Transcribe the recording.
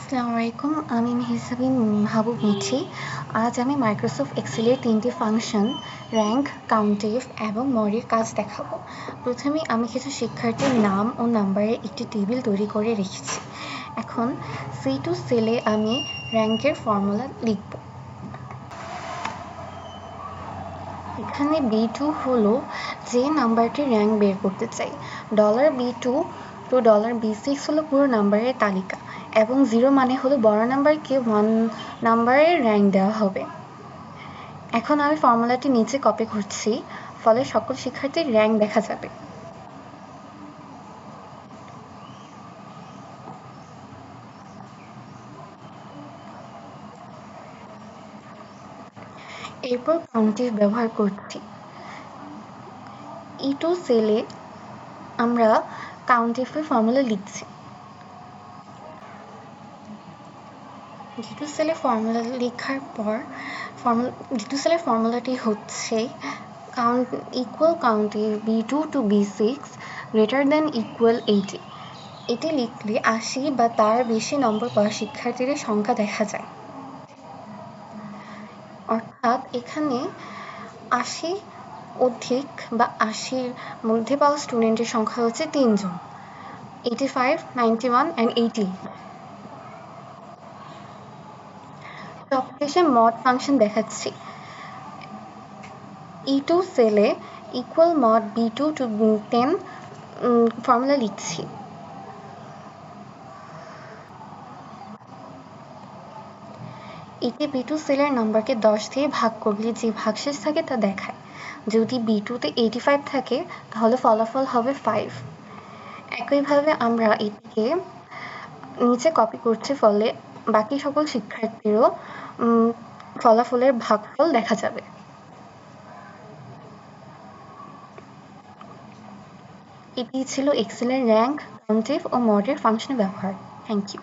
আসসালামু আলাইকুম, আমি মেহসাবিন মাহবুব মিঠি। আজ আমি মাইক্রোসফট এক্সেলের ৩টি ফাংশন র্যাঙ্ক, কাউন্টিভ এবং মডের কাজ দেখাবো। প্রথমে আমি কিছু শিক্ষার্থীর নাম ও নাম্বারের একটি টেবিল তৈরি করে রেখেছি। এখন C2 সেলে আমি র্যাঙ্কের ফর্মুলা লিখব। এখানে B2 হলো যে নাম্বারটির র্যাঙ্ক বের করতে চাই। $B2 to $B6 হলো পুরো নাম্বারের তালিকা এবং 0 মানে হলো বড় নাম্বারকে 1 নাম্বারের র্যাঙ্ক দেওয়া হবে। এখন আমি ফর্মুলাটি নিচে কপি করছি, ফলে সকল শিক্ষার্থীর র্যাঙ্ক দেখা যাবে। এরপর কাউন্টিভ ব্যবহার করছি। E2 সেলে আমরা কাউন্টিভের ফর্মুলা লিখছি। দ্বিতীয় সেলে ফর্মুলা লেখার পর দ্বিতীয় সেলের ফর্মুলাটি হচ্ছে equal countif B2 to B6 greater than equal 80। এটি লিখলে 80 বা তার বেশি নম্বর পাওয়া শিক্ষার্থীদের সংখ্যা দেখা যায়। অর্থাৎ এখানে 80 অধিক বা 80-র মধ্যে পাওয়া স্টুডেন্টের সংখ্যা হচ্ছে 3 জন, 85, 91 and 80। সবশেষে মড ফাংশন দেখাচ্ছি। E2 সেলে equal mod B2 to 10 formula লিখছি। এটি B2 সেলের নাম্বারকে 10 দিয়ে ভাগ করলে যে ভাগশেষ থাকে তা দেখায়। যদি B2 তে 85 থাকে তাহলে ফলাফল হবে 5। একইভাবে আমরা এটিকে নিচে কপি করছি, ফলে বাকি সকল শিক্ষার্থীরও ফলাফলের ভাগফল দেখা যাবে। এটি ছিল এক্সেলের র্যাঙ্ক, কাউন্টিভ ও মডের ফাংশনের ব্যবহার। Thank you.